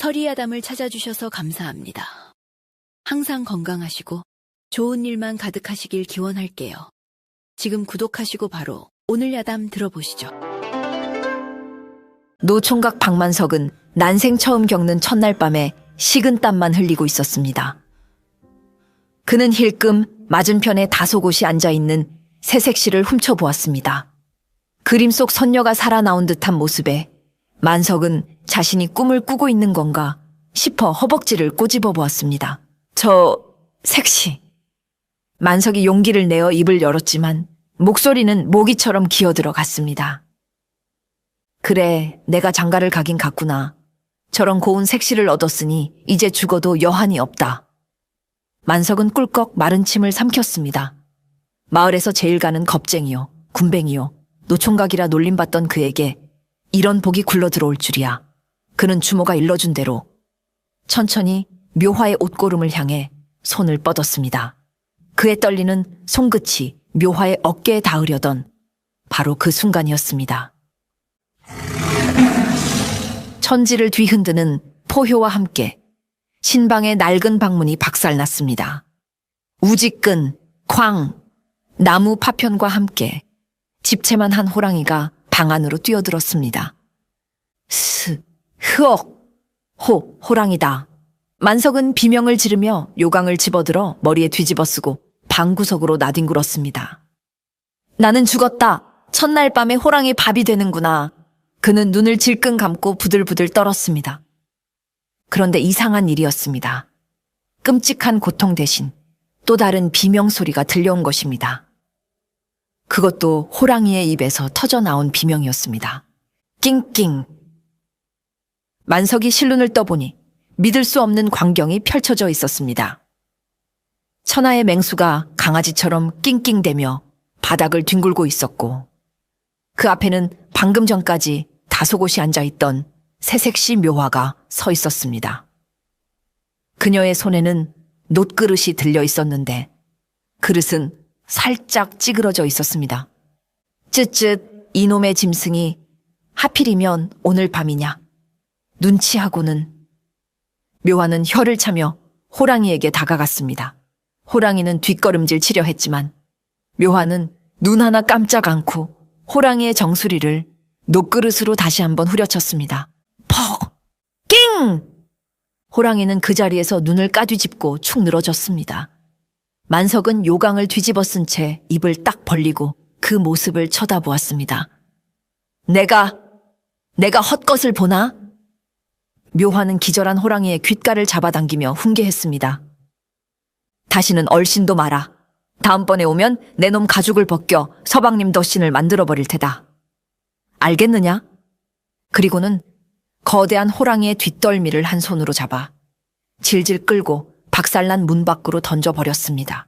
서리아담을 찾아주셔서 감사합니다. 항상 건강하시고 좋은 일만 가득하시길 기원할게요. 지금 구독하시고 바로 오늘 야담 들어보시죠. 노총각 박만석은 난생 처음 겪는 첫날 밤에 식은땀만 흘리고 있었습니다. 그는 힐끔 맞은편에 다소곳이 앉아있는 새색시를 훔쳐보았습니다. 그림 속 선녀가 살아나온 듯한 모습에 만석은 자신이 꿈을 꾸고 있는 건가 싶어 허벅지를 꼬집어 보았습니다. 저 색시. 만석이 용기를 내어 입을 열었지만 목소리는 모기처럼 기어들어 갔습니다. 그래, 내가 장가를 가긴 갔구나. 저런 고운 색시를 얻었으니 이제 죽어도 여한이 없다. 만석은 꿀꺽 마른 침을 삼켰습니다. 마을에서 제일 가는 겁쟁이요, 군뱅이요, 노총각이라 놀림받던 그에게 이런 복이 굴러 들어올 줄이야. 그는 주모가 일러준 대로 천천히 묘화의 옷고름을 향해 손을 뻗었습니다. 그의 떨리는 손끝이 묘화의 어깨에 닿으려던 바로 그 순간이었습니다. 천지를 뒤흔드는 포효와 함께 신방의 낡은 방문이 박살났습니다. 우지끈, 쾅, 나무 파편과 함께 집채만 한 호랑이가 방 안으로 뛰어들었습니다. 흐억, 호랑이다. 만석은 비명을 지르며 요강을 집어들어 머리에 뒤집어 쓰고 방구석으로 나뒹굴었습니다. 나는 죽었다. 첫날 밤에 호랑이 밥이 되는구나. 그는 눈을 질끈 감고 부들부들 떨었습니다. 그런데 이상한 일이었습니다. 끔찍한 고통 대신 또 다른 비명소리가 들려온 것입니다. 그것도 호랑이의 입에서 터져나온 비명이었습니다. 낑낑. 만석이 실눈을 떠보니 믿을 수 없는 광경이 펼쳐져 있었습니다. 천하의 맹수가 강아지처럼 낑낑대며 바닥을 뒹굴고 있었고 그 앞에는 방금 전까지 다소곳이 앉아있던 새색시 묘화가 서 있었습니다. 그녀의 손에는 놋그릇이 들려 있었는데 그릇은 살짝 찌그러져 있었습니다. 쯧쯧 이놈의 짐승이 하필이면 오늘 밤이냐. 눈치하고는. 묘화는 혀를 차며 호랑이에게 다가갔습니다. 호랑이는 뒷걸음질 치려 했지만 묘화는 눈 하나 깜짝 않고 호랑이의 정수리를 놋그릇으로 다시 한번 후려쳤습니다. 퍽! 낑! 호랑이는 그 자리에서 눈을 까뒤집고 축 늘어졌습니다. 만석은 요강을 뒤집어 쓴 채 입을 딱 벌리고 그 모습을 쳐다보았습니다. 내가 헛것을 보나? 묘화는 기절한 호랑이의 귓가를 잡아당기며 훈계했습니다. 다시는 얼씬도 마라. 다음번에 오면 내 놈 가죽을 벗겨 서방님 덧신을 만들어버릴 테다. 알겠느냐? 그리고는 거대한 호랑이의 뒷덜미를 한 손으로 잡아 질질 끌고 박살난 문 밖으로 던져버렸습니다.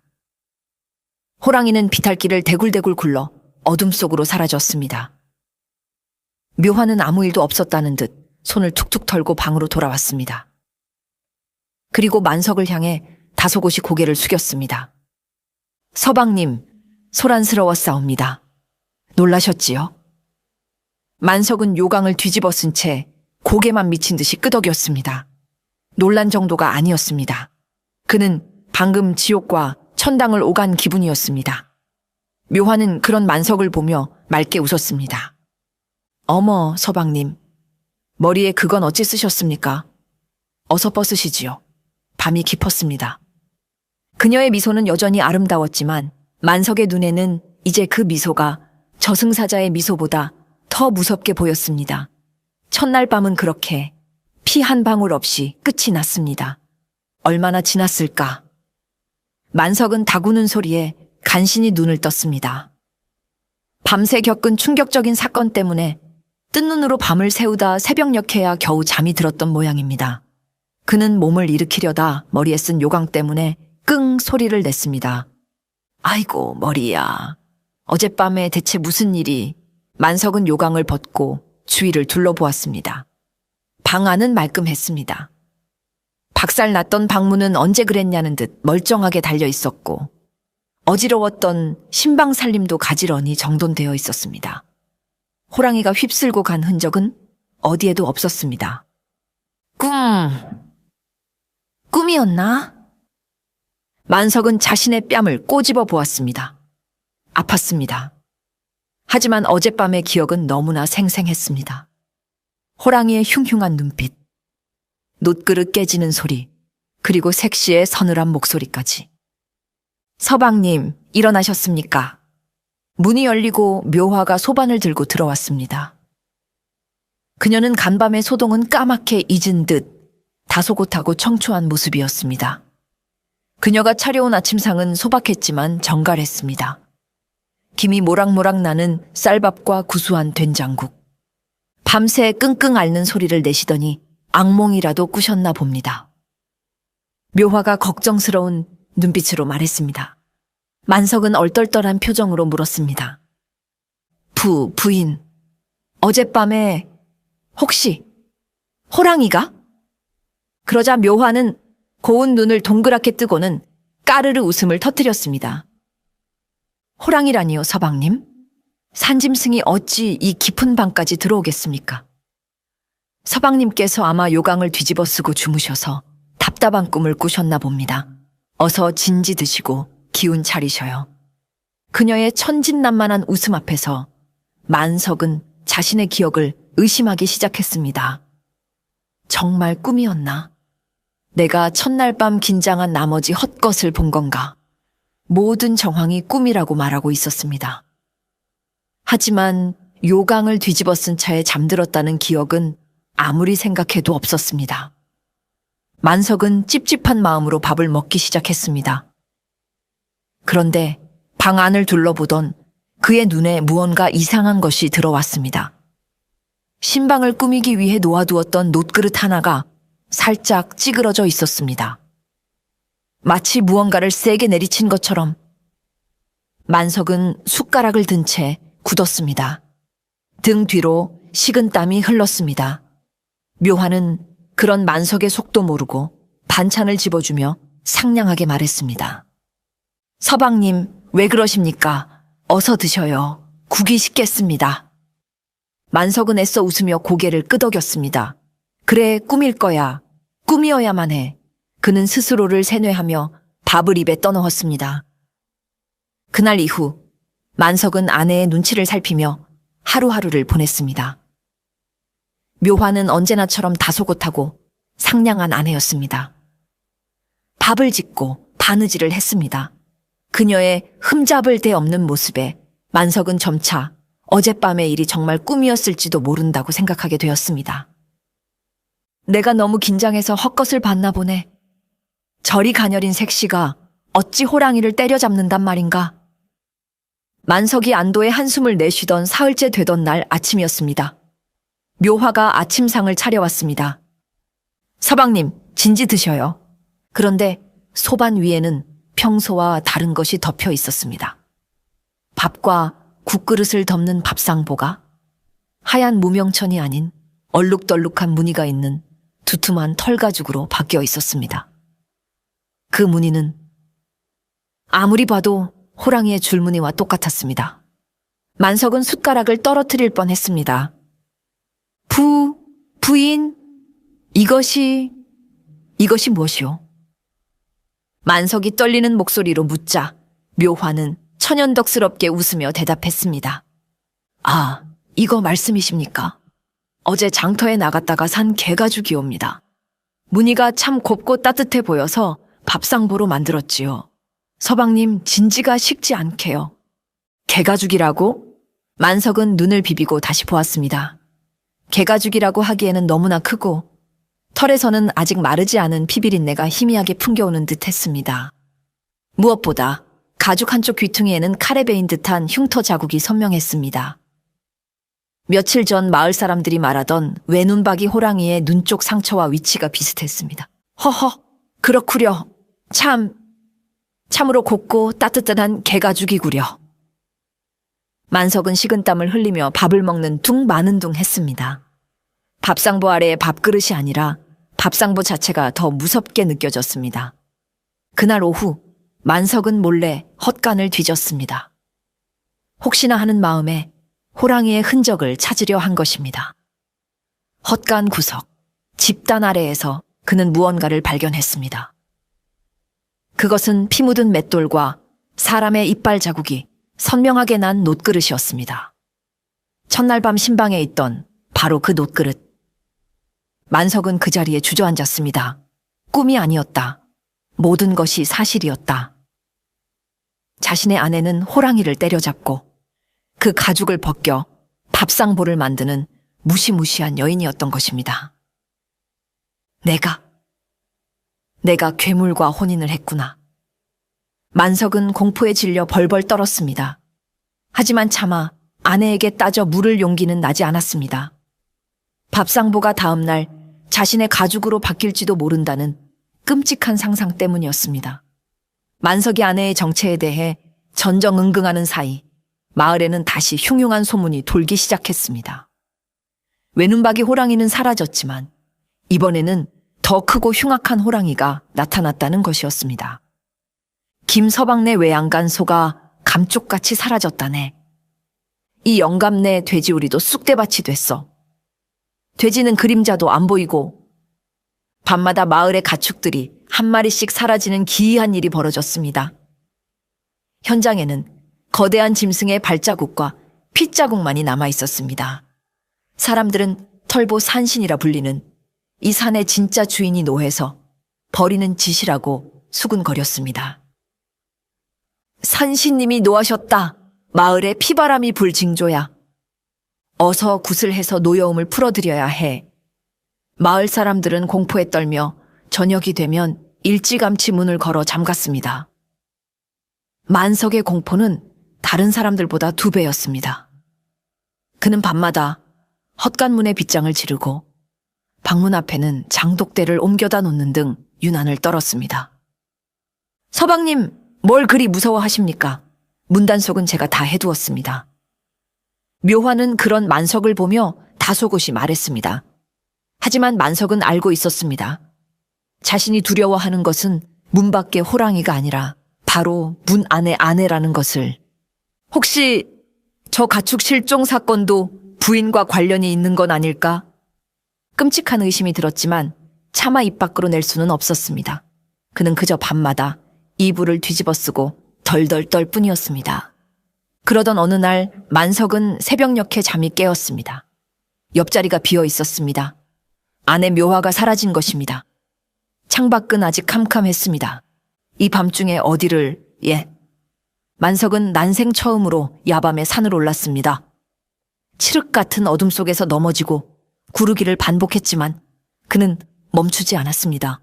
호랑이는 비탈길을 대굴대굴 굴러 어둠 속으로 사라졌습니다. 묘화는 아무 일도 없었다는 듯 손을 툭툭 털고 방으로 돌아왔습니다. 그리고 만석을 향해 다소곳이 고개를 숙였습니다. 서방님, 소란스러웠사옵니다. 놀라셨지요? 만석은 요강을 뒤집어 쓴 채 고개만 미친 듯이 끄덕였습니다. 놀란 정도가 아니었습니다. 그는 방금 지옥과 천당을 오간 기분이었습니다. 묘화는 그런 만석을 보며 맑게 웃었습니다. 어머, 서방님. 머리에 그건 어찌 쓰셨습니까? 어서 벗으시지요. 밤이 깊었습니다. 그녀의 미소는 여전히 아름다웠지만 만석의 눈에는 이제 그 미소가 저승사자의 미소보다 더 무섭게 보였습니다. 첫날 밤은 그렇게 피 한 방울 없이 끝이 났습니다. 얼마나 지났을까? 만석은 다구는 소리에 간신히 눈을 떴습니다. 밤새 겪은 충격적인 사건 때문에 뜬 눈으로 밤을 새우다 새벽녘에야 겨우 잠이 들었던 모양입니다. 그는 몸을 일으키려다 머리에 쓴 요강 때문에 끙 소리를 냈습니다. 아이고 머리야. 어젯밤에 대체 무슨 일이. 만석은 요강을 벗고 주위를 둘러보았습니다. 방 안은 말끔했습니다. 박살났던 방문은 언제 그랬냐는 듯 멀쩡하게 달려 있었고 어지러웠던 신방 살림도 가지런히 정돈되어 있었습니다. 호랑이가 휩쓸고 간 흔적은 어디에도 없었습니다. 꿈이었나? 만석은 자신의 뺨을 꼬집어 보았습니다. 아팠습니다. 하지만 어젯밤의 기억은 너무나 생생했습니다. 호랑이의 흉흉한 눈빛, 놋그릇 깨지는 소리, 그리고 색시의 서늘한 목소리까지. 서방님, 일어나셨습니까? 문이 열리고 묘화가 소반을 들고 들어왔습니다. 그녀는 간밤의 소동은 까맣게 잊은 듯 다소곳하고 청초한 모습이었습니다. 그녀가 차려온 아침상은 소박했지만 정갈했습니다. 김이 모락모락 나는 쌀밥과 구수한 된장국. 밤새 끙끙 앓는 소리를 내시더니 악몽이라도 꾸셨나 봅니다. 묘화가 걱정스러운 눈빛으로 말했습니다. 만석은 얼떨떨한 표정으로 물었습니다. 부인, 어젯밤에 혹시 호랑이가? 그러자 묘화는 고운 눈을 동그랗게 뜨고는 까르르 웃음을 터뜨렸습니다. 호랑이라니요, 서방님? 산짐승이 어찌 이 깊은 밤까지 들어오겠습니까? 서방님께서 아마 요강을 뒤집어 쓰고 주무셔서 답답한 꿈을 꾸셨나 봅니다. 어서 진지 드시고 기운 차리셔요. 그녀의 천진난만한 웃음 앞에서 만석은 자신의 기억을 의심하기 시작했습니다. 정말 꿈이었나? 내가 첫날 밤 긴장한 나머지 헛것을 본 건가? 모든 정황이 꿈이라고 말하고 있었습니다. 하지만 요강을 뒤집어 쓴 차에 잠들었다는 기억은 아무리 생각해도 없었습니다. 만석은 찝찝한 마음으로 밥을 먹기 시작했습니다. 그런데 방 안을 둘러보던 그의 눈에 무언가 이상한 것이 들어왔습니다. 신방을 꾸미기 위해 놓아두었던 놋그릇 하나가 살짝 찌그러져 있었습니다. 마치 무언가를 세게 내리친 것처럼 만석은 숟가락을 든 채 굳었습니다. 등 뒤로 식은땀이 흘렀습니다. 묘화는 그런 만석의 속도 모르고 반찬을 집어주며 상냥하게 말했습니다. 서방님, 왜 그러십니까? 어서 드셔요. 국이 식겠습니다. 만석은 애써 웃으며 고개를 끄덕였습니다. 그래, 꿈일 거야. 꿈이어야만 해. 그는 스스로를 세뇌하며 밥을 입에 떠넣었습니다. 그날 이후 만석은 아내의 눈치를 살피며 하루하루를 보냈습니다. 묘화는 언제나처럼 다소곳하고 상냥한 아내였습니다. 밥을 짓고 바느질을 했습니다. 그녀의 흠잡을 데 없는 모습에 만석은 점차 어젯밤의 일이 정말 꿈이었을지도 모른다고 생각하게 되었습니다. 내가 너무 긴장해서 헛것을 봤나 보네. 저리 가녀린 색시가 어찌 호랑이를 때려잡는단 말인가. 만석이 안도의 한숨을 내쉬던 사흘째 되던 날 아침이었습니다. 묘화가 아침상을 차려왔습니다. 서방님, 진지 드셔요. 그런데 소반 위에는 평소와 다른 것이 덮여 있었습니다. 밥과 국그릇을 덮는 밥상보가 하얀 무명천이 아닌 얼룩덜룩한 무늬가 있는 두툼한 털가죽으로 바뀌어 있었습니다. 그 무늬는 아무리 봐도 호랑이의 줄무늬와 똑같았습니다. 만석은 숟가락을 떨어뜨릴 뻔했습니다. 부인, 이것이 무엇이오? 만석이 떨리는 목소리로 묻자 묘화는 천연덕스럽게 웃으며 대답했습니다. 아, 이거 말씀이십니까? 어제 장터에 나갔다가 산 개가죽이옵니다. 무늬가 참 곱고 따뜻해 보여서 밥상보로 만들었지요. 서방님, 진지가 식지 않게요. 개가죽이라고? 만석은 눈을 비비고 다시 보았습니다. 개가죽이라고 하기에는 너무나 크고 털에서는 아직 마르지 않은 피비린내가 희미하게 풍겨오는 듯 했습니다. 무엇보다 가죽 한쪽 귀퉁이에는 칼에 베인 듯한 흉터 자국이 선명했습니다. 며칠 전 마을 사람들이 말하던 외눈박이 호랑이의 눈 쪽 상처와 위치가 비슷했습니다. 허허, 그렇구려. 참으로 곱고 따뜻한 개가죽이구려. 만석은 식은땀을 흘리며 밥을 먹는 둥 마는 둥 했습니다. 밥상보 아래의 밥그릇이 아니라 밥상보 자체가 더 무섭게 느껴졌습니다. 그날 오후 만석은 몰래 헛간을 뒤졌습니다. 혹시나 하는 마음에 호랑이의 흔적을 찾으려 한 것입니다. 헛간 구석, 집단 아래에서 그는 무언가를 발견했습니다. 그것은 피 묻은 맷돌과 사람의 이빨 자국이 선명하게 난 놋그릇이었습니다. 첫날 밤 신방에 있던 바로 그 놋그릇. 만석은 그 자리에 주저앉았습니다. 꿈이 아니었다. 모든 것이 사실이었다. 자신의 아내는 호랑이를 때려잡고 그 가죽을 벗겨 밥상보를 만드는 무시무시한 여인이었던 것입니다. 내가 괴물과 혼인을 했구나. 만석은 공포에 질려 벌벌 떨었습니다. 하지만 차마 아내에게 따져 물을 용기는 나지 않았습니다. 밥상보가 다음날 자신의 가죽으로 바뀔지도 모른다는 끔찍한 상상 때문이었습니다. 만석이 아내의 정체에 대해 전정응긍하는 사이 마을에는 다시 흉흉한 소문이 돌기 시작했습니다. 외눈박이 호랑이는 사라졌지만 이번에는 더 크고 흉악한 호랑이가 나타났다는 것이었습니다. 김서방네 외양간 소가 감쪽같이 사라졌다네. 이 영감네 돼지우리도 쑥대밭이 됐어. 돼지는 그림자도 안 보이고 밤마다 마을의 가축들이 한 마리씩 사라지는 기이한 일이 벌어졌습니다. 현장에는 거대한 짐승의 발자국과 핏자국만이 남아 있었습니다. 사람들은 털보 산신이라 불리는 이 산의 진짜 주인이 노해서 버리는 짓이라고 수군거렸습니다. 산신님이 노하셨다. 마을에 피바람이 불 징조야. 어서 굿을 해서 노여움을 풀어드려야 해. 마을 사람들은 공포에 떨며 저녁이 되면 일찌감치 문을 걸어 잠갔습니다. 만석의 공포는 다른 사람들보다 2배였습니다. 그는 밤마다 헛간문에 빗장을 지르고 방문 앞에는 장독대를 옮겨다 놓는 등 유난을 떨었습니다. 서방님, 뭘 그리 무서워하십니까? 문단속은 제가 다 해두었습니다. 묘화는 그런 만석을 보며 다소곳이 말했습니다. 하지만 만석은 알고 있었습니다. 자신이 두려워하는 것은 문 밖의 호랑이가 아니라 바로 문 안의 아내라는 것을. 혹시 저 가축 실종 사건도 부인과 관련이 있는 건 아닐까? 끔찍한 의심이 들었지만 차마 입 밖으로 낼 수는 없었습니다. 그는 그저 밤마다 이불을 뒤집어 쓰고 덜덜 떨 뿐이었습니다. 그러던 어느 날 만석은 새벽녘에 잠이 깨었습니다. 옆자리가 비어 있었습니다. 아내 묘화가 사라진 것입니다. 창밖은 아직 캄캄했습니다. 이 밤중에 어디를... 만석은 난생 처음으로 야밤에 산을 올랐습니다. 칠흑 같은 어둠 속에서 넘어지고 구르기를 반복했지만 그는 멈추지 않았습니다.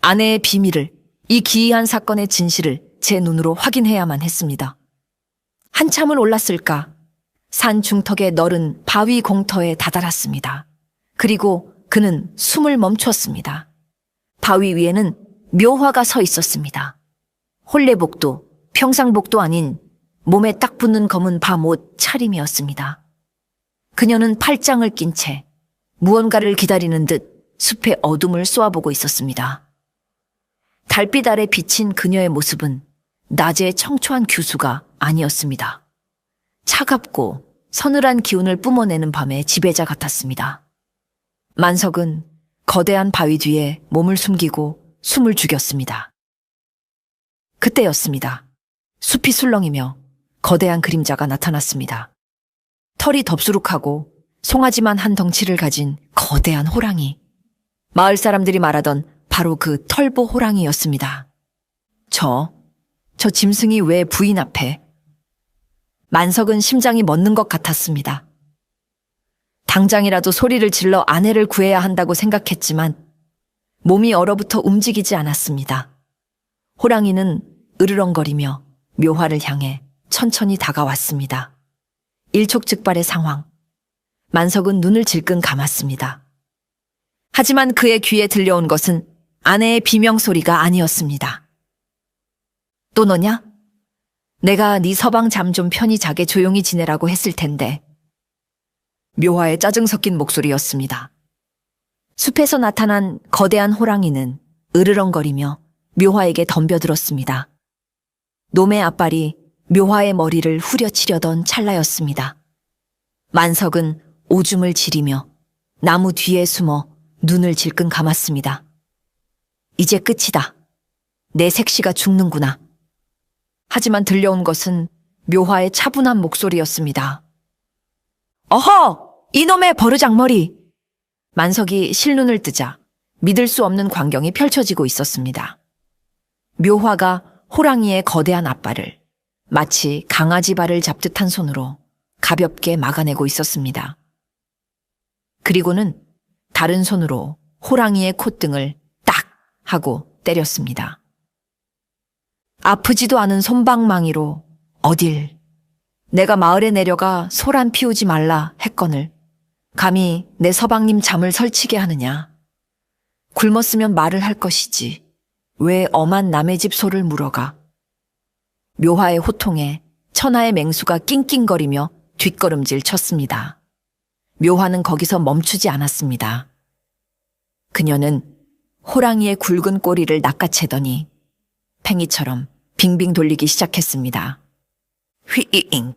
아내의 비밀을, 이 기이한 사건의 진실을 제 눈으로 확인해야만 했습니다. 한참을 올랐을까 산 중턱의 너른 바위 공터에 다다랐습니다. 그리고 그는 숨을 멈췄습니다. 바위 위에는 묘화가 서 있었습니다. 혼례복도 평상복도 아닌 몸에 딱 붙는 검은 밤옷 차림이었습니다. 그녀는 팔짱을 낀 채 무언가를 기다리는 듯 숲의 어둠을 쏘아보고 있었습니다. 달빛 아래 비친 그녀의 모습은 낮의 청초한 규수가 아니었습니다. 차갑고 서늘한 기운을 뿜어내는 밤의 지배자 같았습니다. 만석은 거대한 바위 뒤에 몸을 숨기고 숨을 죽였습니다. 그때였습니다. 숲이 술렁이며 거대한 그림자가 나타났습니다. 털이 덥수룩하고 송아지만 한 덩치를 가진 거대한 호랑이. 마을 사람들이 말하던 바로 그 털보 호랑이였습니다. 저 짐승이 왜 부인 앞에? 만석은 심장이 멎는 것 같았습니다. 당장이라도 소리를 질러 아내를 구해야 한다고 생각했지만 몸이 얼어붙어 움직이지 않았습니다. 호랑이는 으르렁거리며 묘화를 향해 천천히 다가왔습니다. 일촉즉발의 상황. 만석은 눈을 질끈 감았습니다. 하지만 그의 귀에 들려온 것은 아내의 비명소리가 아니었습니다. 또 너냐? 내가 네 서방 잠 좀 편히 자게 조용히 지내라고 했을 텐데. 묘화의 짜증 섞인 목소리였습니다. 숲에서 나타난 거대한 호랑이는 으르렁거리며 묘화에게 덤벼들었습니다. 놈의 앞발이 묘화의 머리를 후려치려던 찰나였습니다. 만석은 오줌을 지리며 나무 뒤에 숨어 눈을 질끈 감았습니다. 이제 끝이다. 내 색시가 죽는구나. 하지만 들려온 것은 묘화의 차분한 목소리였습니다. 어허! 이놈의 버르장머리! 만석이 실눈을 뜨자 믿을 수 없는 광경이 펼쳐지고 있었습니다. 묘화가 호랑이의 거대한 앞발을 마치 강아지 발을 잡듯한 손으로 가볍게 막아내고 있었습니다. 그리고는 다른 손으로 호랑이의 콧등을 딱 하고 때렸습니다. 아프지도 않은 솜방망이로 어딜 내가 마을에 내려가 소란 피우지 말라 했거늘 감히 내 서방님 잠을 설치게 하느냐. 굶었으면 말을 할 것이지 왜 엄한 남의 집 소를 물어가. 묘화의 호통에 천하의 맹수가 낑낑거리며 뒷걸음질 쳤습니다. 묘화는 거기서 멈추지 않았습니다. 그녀는 호랑이의 굵은 꼬리를 낚아채더니 팽이처럼 빙빙 돌리기 시작했습니다. 휘잉!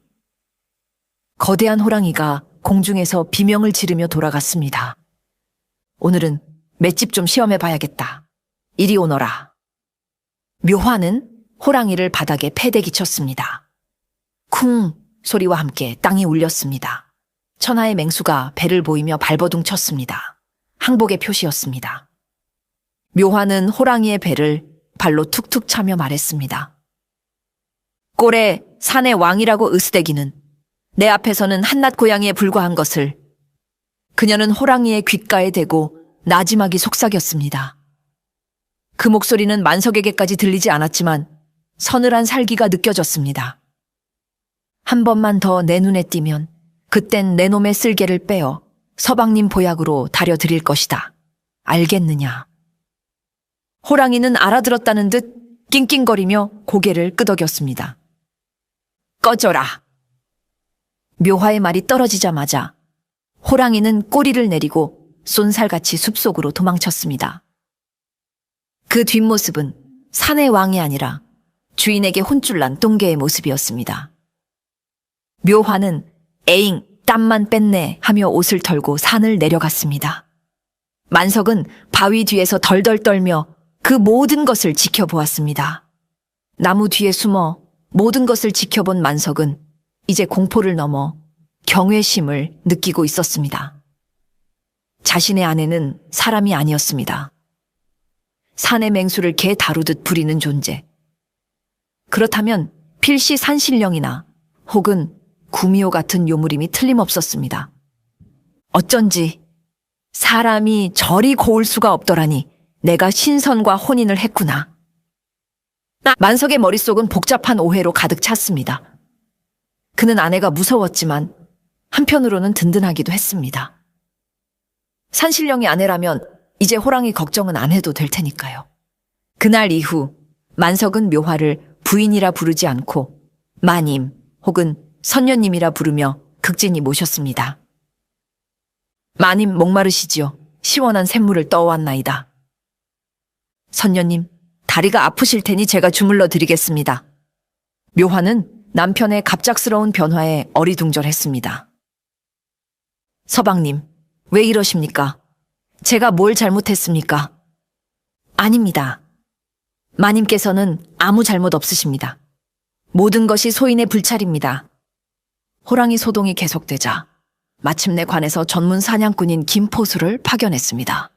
거대한 호랑이가 공중에서 비명을 지르며 돌아갔습니다. 오늘은 맷집 좀 시험해 봐야겠다. 이리 오너라. 묘화는 호랑이를 바닥에 패대기 쳤습니다. 쿵 소리와 함께 땅이 울렸습니다. 천하의 맹수가 배를 보이며 발버둥 쳤습니다. 항복의 표시였습니다. 묘화는 호랑이의 배를 발로 툭툭 차며 말했습니다. 꼴에 산의 왕이라고 으스대기는 내 앞에서는 한낱 고양이에 불과한 것을. 그녀는 호랑이의 귓가에 대고 나지막이 속삭였습니다. 그 목소리는 만석에게까지 들리지 않았지만 서늘한 살기가 느껴졌습니다. 한 번만 더 내 눈에 띄면 그땐 내 놈의 쓸개를 빼어 서방님 보약으로 다려드릴 것이다. 알겠느냐? 호랑이는 알아들었다는 듯 낑낑거리며 고개를 끄덕였습니다. 꺼져라. 묘화의 말이 떨어지자마자 호랑이는 꼬리를 내리고 쏜살같이 숲속으로 도망쳤습니다. 그 뒷모습은 산의 왕이 아니라 주인에게 혼쭐난 똥개의 모습이었습니다. 묘화는 에잉 땀만 뺐네 하며 옷을 털고 산을 내려갔습니다. 만석은 바위 뒤에서 덜덜 떨며 그 모든 것을 지켜보았습니다. 나무 뒤에 숨어 모든 것을 지켜본 만석은 이제 공포를 넘어 경외심을 느끼고 있었습니다. 자신의 아내는 사람이 아니었습니다. 산의 맹수를 개 다루듯 부리는 존재. 그렇다면 필시 산신령이나 혹은 구미호 같은 요물임이 틀림없었습니다. 어쩐지 사람이 저리 고울 수가 없더라니 내가 신선과 혼인을 했구나. 만석의 머릿속은 복잡한 오해로 가득 찼습니다. 그는 아내가 무서웠지만 한편으로는 든든하기도 했습니다. 산신령이 아내라면 이제 호랑이 걱정은 안 해도 될 테니까요. 그날 이후 만석은 묘화를 부인이라 부르지 않고 마님 혹은 선녀님이라 부르며 극진히 모셨습니다. 마님 목마르시지요. 시원한 샘물을 떠왔나이다. 선녀님, 다리가 아프실 테니 제가 주물러 드리겠습니다. 묘화는 남편의 갑작스러운 변화에 어리둥절했습니다. 서방님, 왜 이러십니까? 제가 뭘 잘못했습니까? 아닙니다. 마님께서는 아무 잘못 없으십니다. 모든 것이 소인의 불찰입니다. 호랑이 소동이 계속되자 마침내 관에서 전문 사냥꾼인 김포수를 파견했습니다.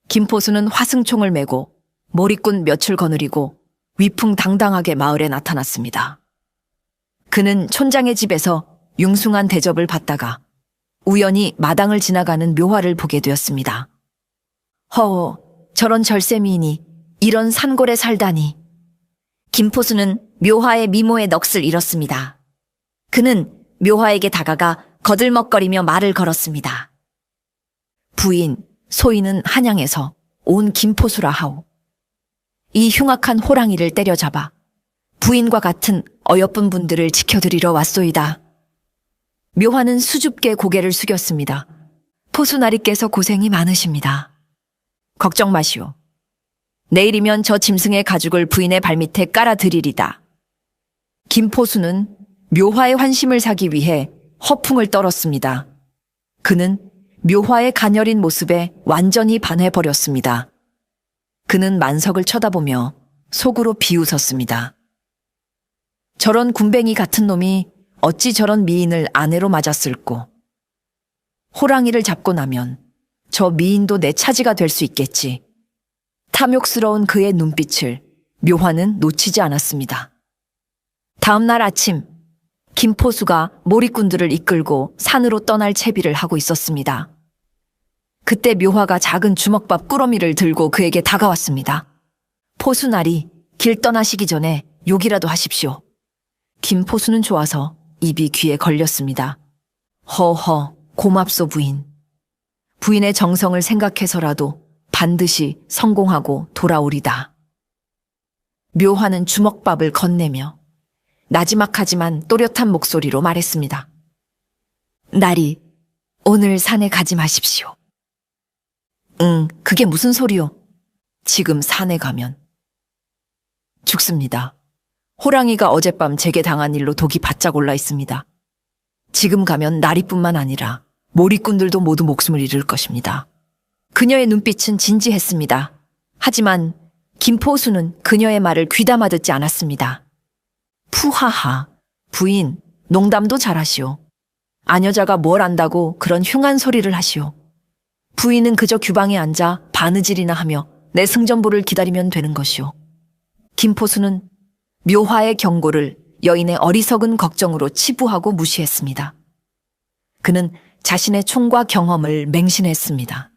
김포수는 화승총을 메고 몰입꾼 몇을 거느리고 위풍당당하게 마을에 나타났습니다. 그는 촌장의 집에서 융숭한 대접을 받다가 우연히 마당을 지나가는 묘화를 보게 되었습니다. 허, 저런 절세미인이 이런 산골에 살다니. 김포수는 묘화의 미모의 넋을 잃었습니다. 그는 묘화에게 다가가 거들먹거리며 말을 걸었습니다. 부인, 소인은 한양에서 온 김포수라 하오. 이 흉악한 호랑이를 때려잡아 부인과 같은 어여쁜 분들을 지켜드리러 왔소이다. 묘화는 수줍게 고개를 숙였습니다. 포수나리께서 고생이 많으십니다. 걱정 마시오. 내일이면 저 짐승의 가죽을 부인의 발밑에 깔아드리리다. 김포수는 묘화의 환심을 사기 위해 허풍을 떨었습니다. 그는 묘화의 가녀린 모습에 완전히 반해버렸습니다. 그는 만석을 쳐다보며 속으로 비웃었습니다. 저런 군뱅이 같은 놈이 어찌 저런 미인을 아내로 맞았을꼬. 호랑이를 잡고 나면 저 미인도 내 차지가 될 수 있겠지. 탐욕스러운 그의 눈빛을 묘화는 놓치지 않았습니다. 다음 날 아침, 김포수가 몰입꾼들을 이끌고 산으로 떠날 채비를 하고 있었습니다. 그때 묘화가 작은 주먹밥 꾸러미를 들고 그에게 다가왔습니다. 포수날이 길 떠나시기 전에 욕이라도 하십시오. 김포수는 좋아서 입이 귀에 걸렸습니다. 허허, 고맙소 부인. 부인의 정성을 생각해서라도 반드시 성공하고 돌아오리다. 묘화는 주먹밥을 건네며 나지막하지만 또렷한 목소리로 말했습니다. 날이 오늘 산에 가지 마십시오. 그게 무슨 소리요? 지금 산에 가면 죽습니다. 호랑이가 어젯밤 제게 당한 일로 독이 바짝 올라 있습니다. 지금 가면 나리뿐만 아니라 몰입꾼들도 모두 목숨을 잃을 것입니다. 그녀의 눈빛은 진지했습니다. 하지만 김포수는 그녀의 말을 귀담아 듣지 않았습니다. 푸하하, 부인, 농담도 잘하시오. 아녀자가 뭘 안다고 그런 흉한 소리를 하시오. 부인은 그저 규방에 앉아 바느질이나 하며 내 승전보를 기다리면 되는 것이오. 김포수는 묘화의 경고를 여인의 어리석은 걱정으로 치부하고 무시했습니다. 그는 자신의 총과 경험을 맹신했습니다.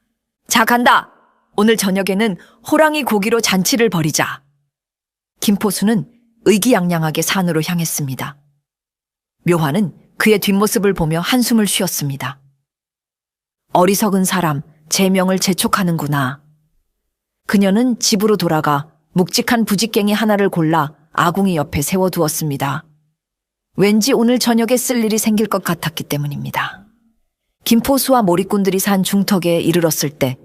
자, 간다! 오늘 저녁에는 호랑이 고기로 잔치를 벌이자. 김포수는 의기양양하게 산으로 향했습니다. 묘화는 그의 뒷모습을 보며 한숨을 쉬었습니다. 어리석은 사람, 제 명을 재촉하는구나. 그녀는 집으로 돌아가 묵직한 부직갱이 하나를 골라 아궁이 옆에 세워두었습니다. 왠지 오늘 저녁에 쓸 일이 생길 것 같았기 때문입니다. 김포수와 몰입꾼들이 산 중턱에 이르렀을 때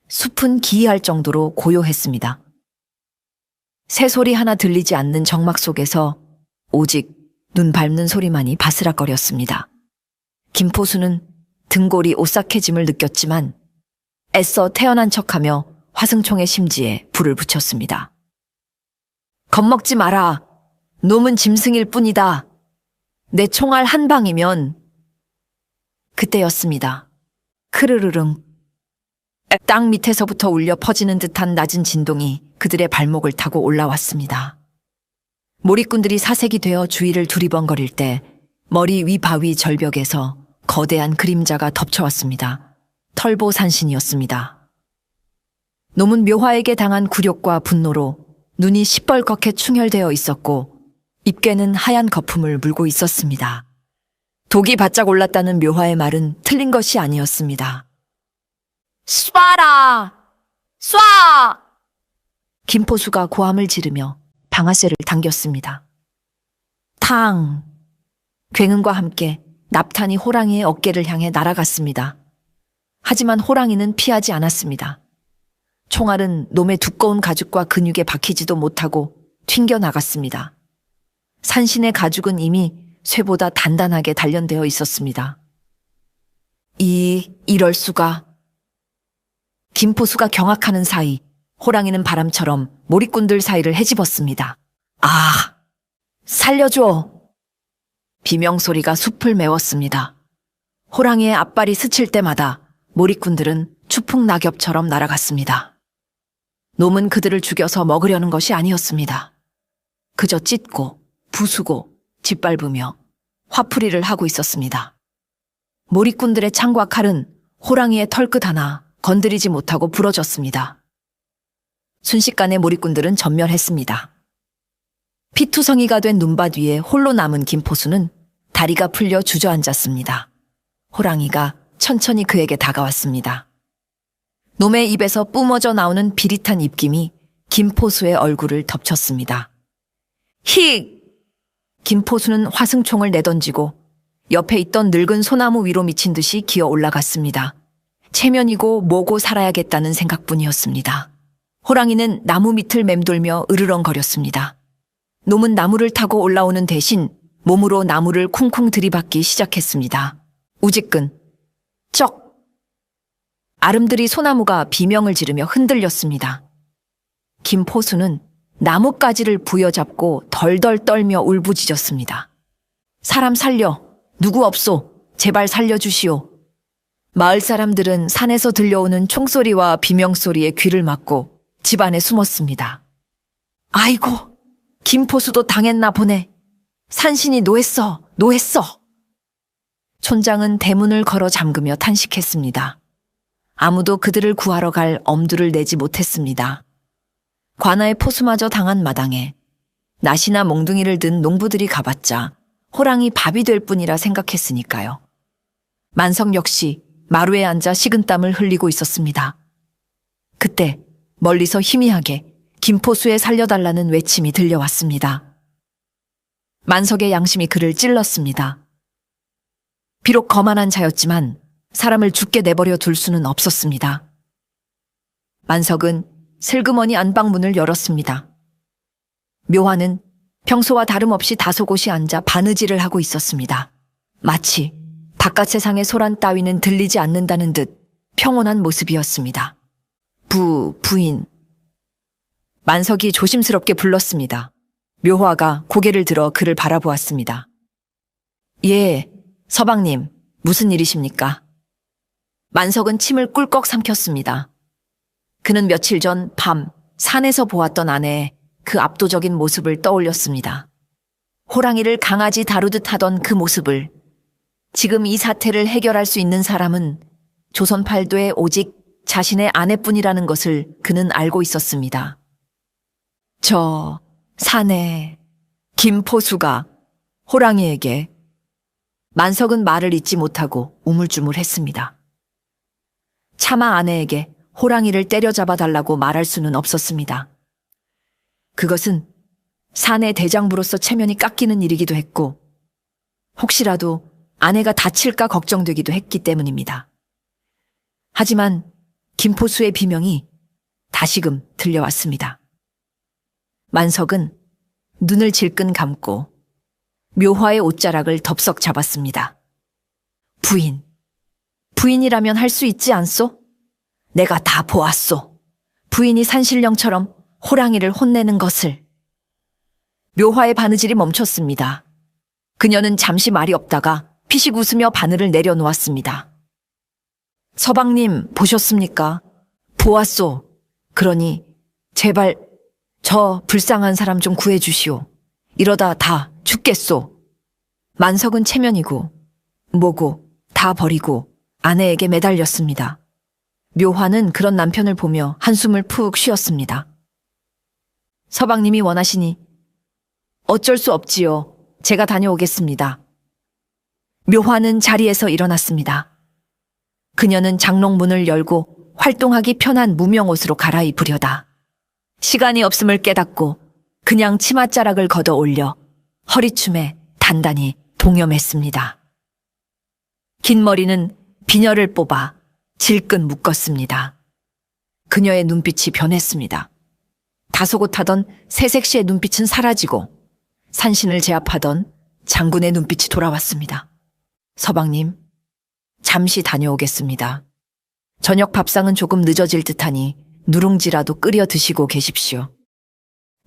숲은 기이할 정도로 고요했습니다. 새소리 하나 들리지 않는 정막 속에서 오직 눈 밟는 소리만이 바스락거렸습니다. 김포수는 등골이 오싹해짐을 느꼈지만 애써 태어난 척하며 화승총의 심지에 불을 붙였습니다. 겁먹지 마라. 놈은 짐승일 뿐이다. 내 총알 한 방이면. 그때였습니다. 크르르릉. 땅 밑에서부터 울려 퍼지는 듯한 낮은 진동이 그들의 발목을 타고 올라왔습니다. 몰입꾼들이 사색이 되어 주위를 두리번거릴 때 머리 위바위 절벽에서 거대한 그림자가 덮쳐왔습니다. 털보산신이었습니다. 놈은 묘화에게 당한 굴욕과 분노로 눈이 시뻘겋게 충혈되어 있었고 입괴는 하얀 거품을 물고 있었습니다. 독이 바짝 올랐다는 묘화의 말은 틀린 것이 아니었습니다. 쏴라! 쏴! 김포수가 고함을 지르며 방아쇠를 당겼습니다. 탕! 굉음과 함께 납탄이 호랑이의 어깨를 향해 날아갔습니다. 하지만 호랑이는 피하지 않았습니다. 총알은 놈의 두꺼운 가죽과 근육에 박히지도 못하고 튕겨나갔습니다. 산신의 가죽은 이미 쇠보다 단단하게 단련되어 있었습니다. 이럴 수가. 김포수가 경악하는 사이 호랑이는 바람처럼 몰입꾼들 사이를 헤집었습니다. 아! 살려줘! 비명소리가 숲을 메웠습니다. 호랑이의 앞발이 스칠 때마다 몰입꾼들은 추풍 낙엽처럼 날아갔습니다. 놈은 그들을 죽여서 먹으려는 것이 아니었습니다. 그저 찢고 부수고 짓밟으며 화풀이를 하고 있었습니다. 몰입꾼들의 창과 칼은 호랑이의 털끝 하나 건드리지 못하고 부러졌습니다. 순식간에 몰입꾼들은 전멸했습니다. 피투성이가 된 눈밭 위에 홀로 남은 김포수는 다리가 풀려 주저앉았습니다. 호랑이가 천천히 그에게 다가왔습니다. 놈의 입에서 뿜어져 나오는 비릿한 입김이 김포수의 얼굴을 덮쳤습니다. 힉! 김포수는 화승총을 내던지고 옆에 있던 늙은 소나무 위로 미친 듯이 기어 올라갔습니다. 체면이고 뭐고 살아야겠다는 생각뿐이었습니다. 호랑이는 나무 밑을 맴돌며 으르렁거렸습니다. 놈은 나무를 타고 올라오는 대신 몸으로 나무를 쿵쿵 들이받기 시작했습니다. 우지끈, 쩍, 아름드리 소나무가 비명을 지르며 흔들렸습니다. 김포수는 나뭇가지를 부여잡고 덜덜 떨며 울부짖었습니다. 사람 살려, 누구 없소, 제발 살려주시오. 마을 사람들은 산에서 들려오는 총소리와 비명소리에 귀를 막고 집 안에 숨었습니다. 아이고, 김포수도 당했나 보네. 산신이 노했어, 노했어. 촌장은 대문을 걸어 잠그며 탄식했습니다. 아무도 그들을 구하러 갈 엄두를 내지 못했습니다. 관아의 포수마저 당한 마당에 낫이나 몽둥이를 든 농부들이 가봤자 호랑이 밥이 될 뿐이라 생각했으니까요. 만석 역시 마루에 앉아 식은땀을 흘리고 있었습니다. 그때 멀리서 희미하게 김포수에 살려달라는 외침이 들려왔습니다. 만석의 양심이 그를 찔렀습니다. 비록 거만한 자였지만 사람을 죽게 내버려 둘 수는 없었습니다. 만석은 슬그머니 안방문을 열었습니다. 묘화는 평소와 다름없이 다소곳이 앉아 바느질을 하고 있었습니다. 마치 바깥 세상의 소란 따위는 들리지 않는다는 듯 평온한 모습이었습니다. 부인. 만석이 조심스럽게 불렀습니다. 묘화가 고개를 들어 그를 바라보았습니다. 예, 서방님, 무슨 일이십니까? 만석은 침을 꿀꺽 삼켰습니다. 그는 며칠 전 밤 산에서 보았던 아내의 그 압도적인 모습을 떠올렸습니다. 호랑이를 강아지 다루듯 하던 그 모습을 지금 이 사태를 해결할 수 있는 사람은 조선팔도에 오직 자신의 아내뿐이라는 것을 그는 알고 있었습니다. 저 산에 김포수가 호랑이에게 만석은 말을 잇지 못하고 우물쭈물했습니다. 차마 아내에게 호랑이를 때려잡아 달라고 말할 수는 없었습니다. 그것은 사내 대장부로서 체면이 깎이는 일이기도 했고 혹시라도 아내가 다칠까 걱정되기도 했기 때문입니다. 하지만 김포수의 비명이 다시금 들려왔습니다. 만석은 눈을 질끈 감고 묘화의 옷자락을 덥석 잡았습니다. 부인이라면 할 수 있지 않소? 내가 다 보았소. 부인이 산신령처럼 호랑이를 혼내는 것을. 묘화의 바느질이 멈췄습니다. 그녀는 잠시 말이 없다가 피식 웃으며 바늘을 내려놓았습니다. 서방님, 보셨습니까? 보았소. 그러니 제발 저 불쌍한 사람 좀 구해주시오. 이러다 다 죽겠소. 만석은 체면이고 뭐고 다 버리고 아내에게 매달렸습니다. 묘화는 그런 남편을 보며 한숨을 푹 쉬었습니다. 서방님이 원하시니 어쩔 수 없지요. 제가 다녀오겠습니다. 묘화는 자리에서 일어났습니다. 그녀는 장롱문을 열고 활동하기 편한 무명옷으로 갈아입으려다 시간이 없음을 깨닫고 그냥 치맛자락을 걷어 올려 허리춤에 단단히 동여맸습니다. 긴 머리는 비녀를 뽑아 질끈 묶었습니다. 그녀의 눈빛이 변했습니다. 다소곳하던 새색시의 눈빛은 사라지고 산신을 제압하던 장군의 눈빛이 돌아왔습니다. 서방님, 잠시 다녀오겠습니다. 저녁 밥상은 조금 늦어질 듯하니 누룽지라도 끓여 드시고 계십시오.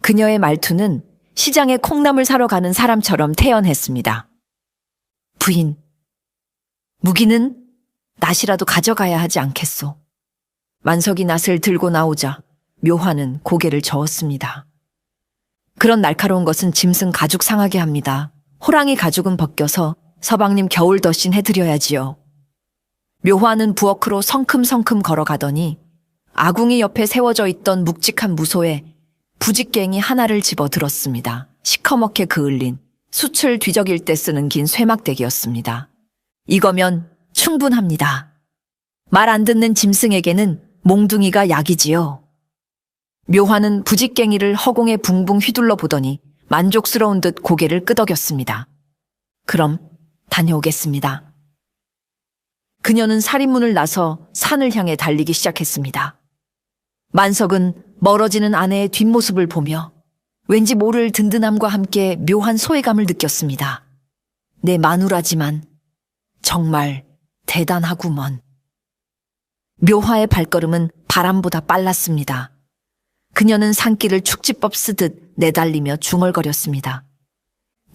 그녀의 말투는 시장에 콩나물 사러 가는 사람처럼 태연했습니다. 부인, 무기는 낫이라도 가져가야 하지 않겠소. 만석이 낫을 들고 나오자 묘화는 고개를 저었습니다. 그런 날카로운 것은 짐승 가죽 상하게 합니다. 호랑이 가죽은 벗겨서 서방님 겨울 덧신 해드려야지요. 묘화는 부엌으로 성큼성큼 걸어가더니 아궁이 옆에 세워져 있던 묵직한 무소에 부직갱이 하나를 집어 들었습니다. 시커멓게 그을린 숯을 뒤적일 때 쓰는 긴 쇠막대기였습니다. 이거면 충분합니다. 말 안 듣는 짐승에게는 몽둥이가 약이지요. 묘화는 부직갱이를 허공에 붕붕 휘둘러 보더니 만족스러운 듯 고개를 끄덕였습니다. 그럼 다녀오겠습니다. 그녀는 살인문을 나서 산을 향해 달리기 시작했습니다. 만석은 멀어지는 아내의 뒷모습을 보며 왠지 모를 든든함과 함께 묘한 소외감을 느꼈습니다. 내 마누라지만 정말 대단하구먼. 묘화의 발걸음은 바람보다 빨랐습니다. 그녀는 산길을 축지법 쓰듯 내달리며 중얼거렸습니다.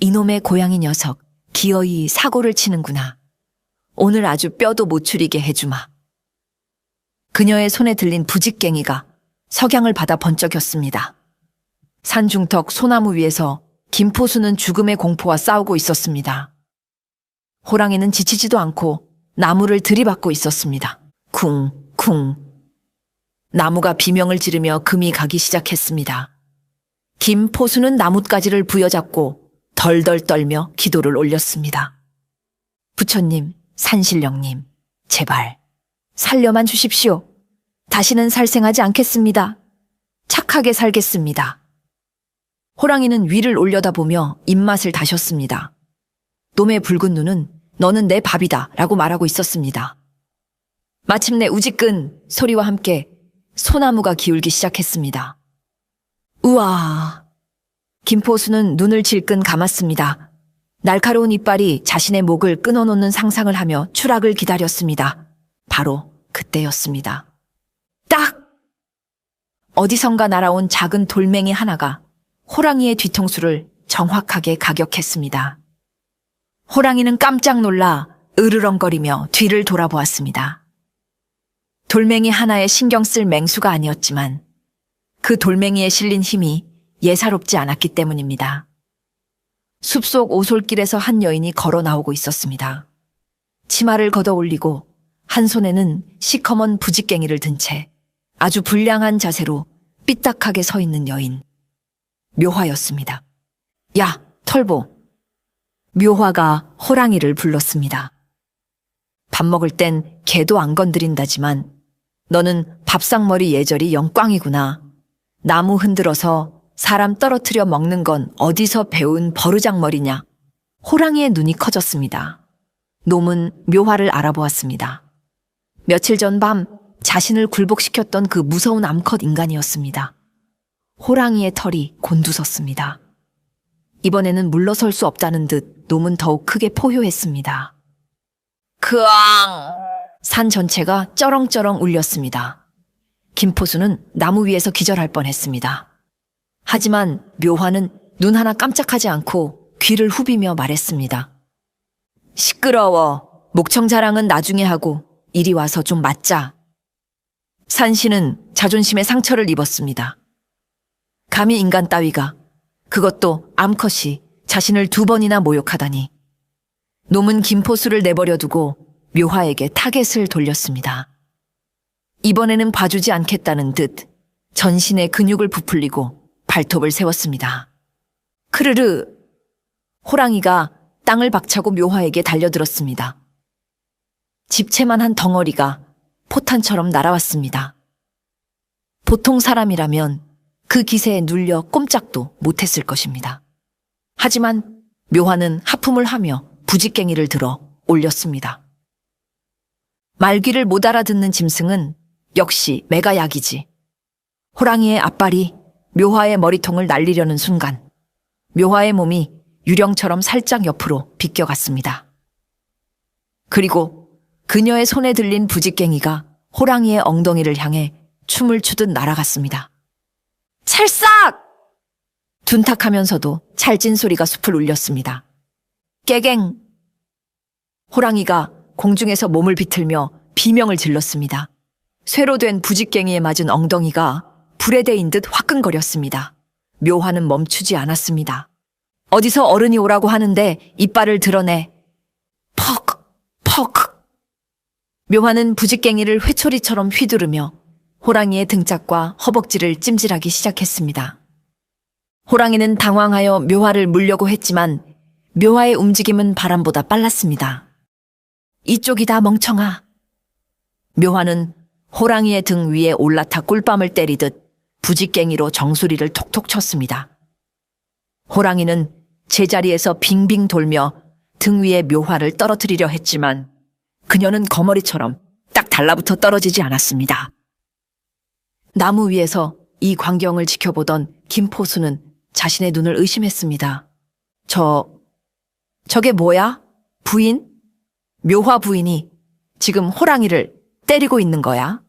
이놈의 고양이 녀석, 기어이 사고를 치는구나. 오늘 아주 뼈도 못 추리게 해주마. 그녀의 손에 들린 부직갱이가 석양을 받아 번쩍였습니다. 산중턱 소나무 위에서 김포수는 죽음의 공포와 싸우고 있었습니다. 호랑이는 지치지도 않고 나무를 들이받고 있었습니다. 쿵쿵. 나무가 비명을 지르며 금이 가기 시작했습니다. 김포수는 나뭇가지를 부여잡고 덜덜 떨며 기도를 올렸습니다. 부처님, 산신령님, 제발 살려만 주십시오. 다시는 살생하지 않겠습니다. 착하게 살겠습니다. 호랑이는 위를 올려다보며 입맛을 다셨습니다. 놈의 붉은 눈은 너는 내 밥이다 라고 말하고 있었습니다. 마침내 우지끈 소리와 함께 소나무가 기울기 시작했습니다. 우와! 김포수는 눈을 질끈 감았습니다. 날카로운 이빨이 자신의 목을 끊어놓는 상상을 하며 추락을 기다렸습니다. 바로 그때였습니다. 딱! 어디선가 날아온 작은 돌멩이 하나가 호랑이의 뒤통수를 정확하게 가격했습니다. 호랑이는 깜짝 놀라 으르렁거리며 뒤를 돌아보았습니다. 돌멩이 하나에 신경 쓸 맹수가 아니었지만 그 돌멩이에 실린 힘이 예사롭지 않았기 때문입니다. 숲속 오솔길에서 한 여인이 걸어 나오고 있었습니다. 치마를 걷어 올리고 한 손에는 시커먼 부직갱이를 든 채 아주 불량한 자세로 삐딱하게 서 있는 여인. 묘화였습니다. 야, 털보. 묘화가 호랑이를 불렀습니다. 밥 먹을 땐 개도 안 건드린다지만 너는 밥상머리 예절이 영광이구나. 나무 흔들어서 사람 떨어뜨려 먹는 건 어디서 배운 버르장머리냐. 호랑이의 눈이 커졌습니다. 놈은 묘화를 알아보았습니다. 며칠 전 밤 자신을 굴복시켰던 그 무서운 암컷 인간이었습니다. 호랑이의 털이 곤두섰습니다. 이번에는 물러설 수 없다는 듯 놈은 더욱 크게 포효했습니다. 크앙! 산 전체가 쩌렁쩌렁 울렸습니다. 김포수는 나무 위에서 기절할 뻔했습니다. 하지만 묘화는 눈 하나 깜짝하지 않고 귀를 후비며 말했습니다. 시끄러워. 목청 자랑은 나중에 하고 이리 와서 좀 맞자. 산신은 자존심에 상처를 입었습니다. 감히 인간 따위가, 그것도 암컷이 자신을 2번이나 모욕하다니. 놈은 김포수를 내버려 두고 묘화에게 타겟을 돌렸습니다. 이번에는 봐주지 않겠다는 듯 전신에 근육을 부풀리고 발톱을 세웠습니다. 크르르! 호랑이가 땅을 박차고 묘화에게 달려들었습니다. 집채만한 덩어리가 포탄처럼 날아왔습니다. 보통 사람이라면 그 기세에 눌려 꼼짝도 못했을 것입니다. 하지만 묘화는 하품을 하며 부직갱이를 들어 올렸습니다. 말귀를 못 알아듣는 짐승은 역시 매가 약이지. 호랑이의 앞발이 묘화의 머리통을 날리려는 순간 묘화의 몸이 유령처럼 살짝 옆으로 비껴갔습니다. 그리고 그녀의 손에 들린 부직갱이가 호랑이의 엉덩이를 향해 춤을 추듯 날아갔습니다. 찰싹! 둔탁하면서도 찰진 소리가 숲을 울렸습니다. 깨갱! 호랑이가 공중에서 몸을 비틀며 비명을 질렀습니다. 쇠로 된 부직갱이에 맞은 엉덩이가 불에 대인 듯 화끈거렸습니다. 묘화는 멈추지 않았습니다. 어디서 어른이 오라고 하는데 이빨을 드러내. 퍽! 퍽! 묘화는 부직갱이를 회초리처럼 휘두르며 호랑이의 등짝과 허벅지를 찜질하기 시작했습니다. 호랑이는 당황하여 묘화를 물려고 했지만 묘화의 움직임은 바람보다 빨랐습니다. 이쪽이다 멍청아. 묘화는 호랑이의 등 위에 올라타 꿀밤을 때리듯 부직갱이로 정수리를 톡톡 쳤습니다. 호랑이는 제자리에서 빙빙 돌며 등 위에 묘화를 떨어뜨리려 했지만 그녀는 거머리처럼 딱 달라붙어 떨어지지 않았습니다. 나무 위에서 이 광경을 지켜보던 김포수는 자신의 눈을 의심했습니다. 저게 뭐야? 부인? 묘화 부인이 지금 호랑이를 때리고 있는 거야?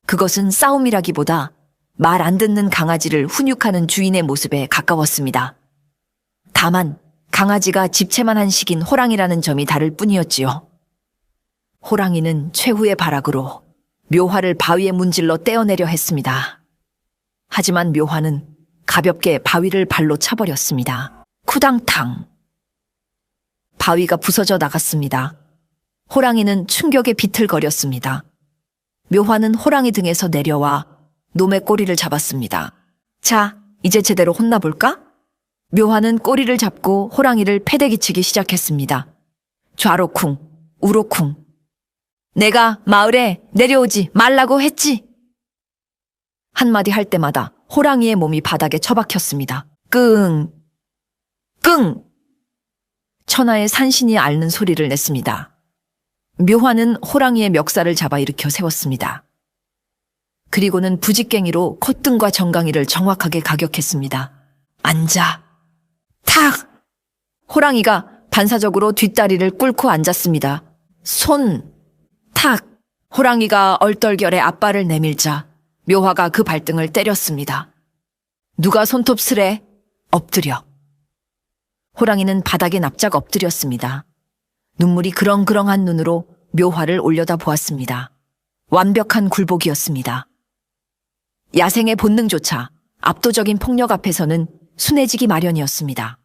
그것은 싸움이라기보다 말 안 듣는 강아지를 훈육하는 주인의 모습에 가까웠습니다. 다만 강아지가 집채만한 식인 호랑이라는 점이 다를 뿐이었지요. 호랑이는 최후의 발악으로 묘화를 바위에 문질러 떼어내려 했습니다. 하지만 묘화는 가볍게 바위를 발로 차버렸습니다. 쿠당탕. 바위가 부서져 나갔습니다. 호랑이는 충격에 비틀거렸습니다. 묘화는 호랑이 등에서 내려와 놈의 꼬리를 잡았습니다. 자, 이제 제대로 혼나볼까? 묘화는 꼬리를 잡고 호랑이를 패대기치기 시작했습니다. 좌로쿵, 우로쿵. 내가 마을에 내려오지 말라고 했지. 한마디 할 때마다 호랑이의 몸이 바닥에 처박혔습니다. 끙, 끙. 천하의 산신이 앓는 소리를 냈습니다. 묘화는 호랑이의 멱살을 잡아 일으켜 세웠습니다. 그리고는 부직갱이로 콧등과 정강이를 정확하게 가격했습니다. 앉아. 탁! 호랑이가 반사적으로 뒷다리를 꿇고 앉았습니다. 손! 탁! 호랑이가 얼떨결에 앞발을 내밀자 묘화가 그 발등을 때렸습니다. 누가 손톱스레? 엎드려. 호랑이는 바닥에 납작 엎드렸습니다. 눈물이 그렁그렁한 눈으로 묘화를 올려다 보았습니다. 완벽한 굴복이었습니다. 야생의 본능조차 압도적인 폭력 앞에서는 순해지기 마련이었습니다.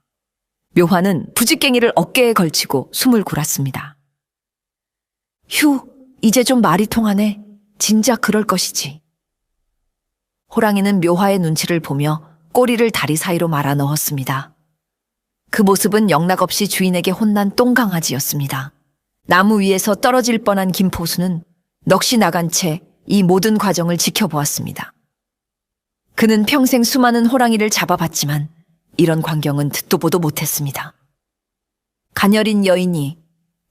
묘화는 부직갱이를 어깨에 걸치고 숨을 골았습니다. 휴, 이제 좀 말이 통하네. 진작 그럴 것이지. 호랑이는 묘화의 눈치를 보며 꼬리를 다리 사이로 말아 넣었습니다. 그 모습은 영락없이 주인에게 혼난 똥강아지였습니다. 나무 위에서 떨어질 뻔한 김포수는 넋이 나간 채 이 모든 과정을 지켜보았습니다. 그는 평생 수많은 호랑이를 잡아봤지만 이런 광경은 듣도 보도 못했습니다. 가녀린 여인이,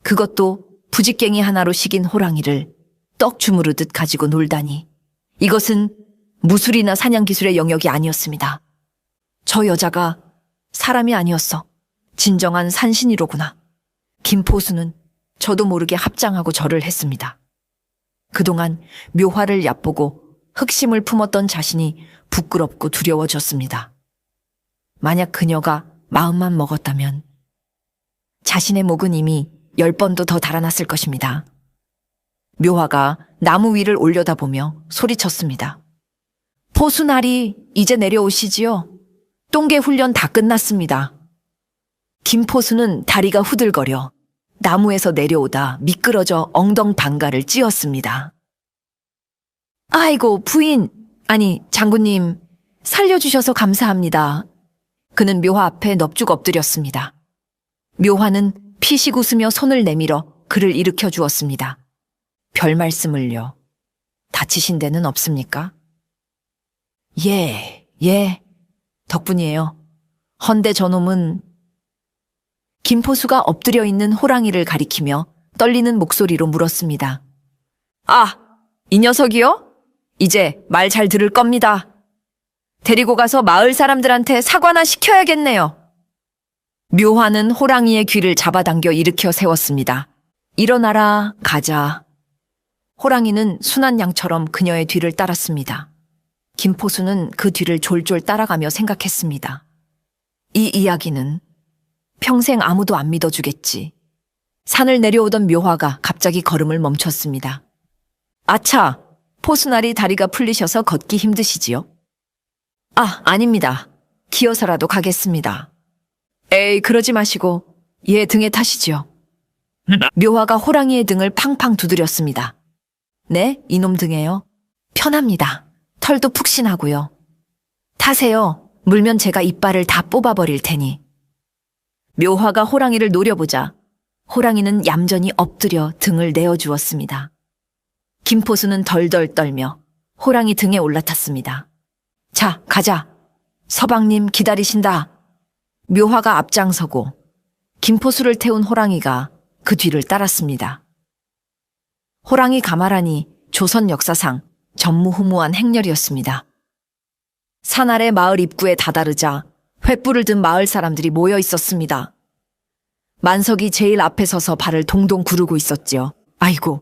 그것도 부직갱이 하나로 식인 호랑이를 떡 주무르듯 가지고 놀다니, 이것은 무술이나 사냥기술의 영역이 아니었습니다. 저 여자가 사람이 아니었어. 진정한 산신이로구나. 김포수는 저도 모르게 합장하고 절을 했습니다. 그동안 묘화를 얕보고 흑심을 품었던 자신이 부끄럽고 두려워졌습니다. 만약 그녀가 마음만 먹었다면 자신의 목은 이미 10번도 더 달아났을 것입니다. 묘화가 나무 위를 올려다보며 소리쳤습니다. 포수나리, 이제 내려오시지요. 똥개 훈련 다 끝났습니다. 김포수는 다리가 후들거려 나무에서 내려오다 미끄러져 엉덩방가를 찧었습니다. 아이고, 부인, 아니 장군님, 살려주셔서 감사합니다. 그는 묘화 앞에 넙죽 엎드렸습니다. 묘화는 피식 웃으며 손을 내밀어 그를 일으켜 주었습니다. 별 말씀을요. 다치신 데는 없습니까? 예, 덕분이에요. 헌데 저놈은... 김포수가 엎드려 있는 호랑이를 가리키며 떨리는 목소리로 물었습니다. 아, 이 녀석이요? 이제 말 잘 들을 겁니다. 데리고 가서 마을 사람들한테 사과나 시켜야겠네요. 묘화는 호랑이의 귀를 잡아당겨 일으켜 세웠습니다. 일어나라, 가자. 호랑이는 순한 양처럼 그녀의 뒤를 따랐습니다. 김포수는 그 뒤를 졸졸 따라가며 생각했습니다. 이 이야기는 평생 아무도 안 믿어주겠지. 산을 내려오던 묘화가 갑자기 걸음을 멈췄습니다. 아차, 포수날이 다리가 풀리셔서 걷기 힘드시지요? 아, 아닙니다. 기어서라도 가겠습니다. 에이, 그러지 마시고 얘 등에 타시지요. 묘화가 호랑이의 등을 팡팡 두드렸습니다. 네, 이놈 등에요. 편합니다. 털도 푹신하고요. 타세요. 물면 제가 이빨을 다 뽑아버릴 테니. 묘화가 호랑이를 노려보자 호랑이는 얌전히 엎드려 등을 내어주었습니다. 김포수는 덜덜 떨며 호랑이 등에 올라탔습니다. 자, 가자. 서방님 기다리신다. 묘화가 앞장서고 김포수를 태운 호랑이가 그 뒤를 따랐습니다. 호랑이 가마라니 조선 역사상 전무후무한 행렬이었습니다. 산 아래 마을 입구에 다다르자 횃불을 든 마을 사람들이 모여 있었습니다. 만석이 제일 앞에 서서 발을 동동 구르고 있었지요. 아이고,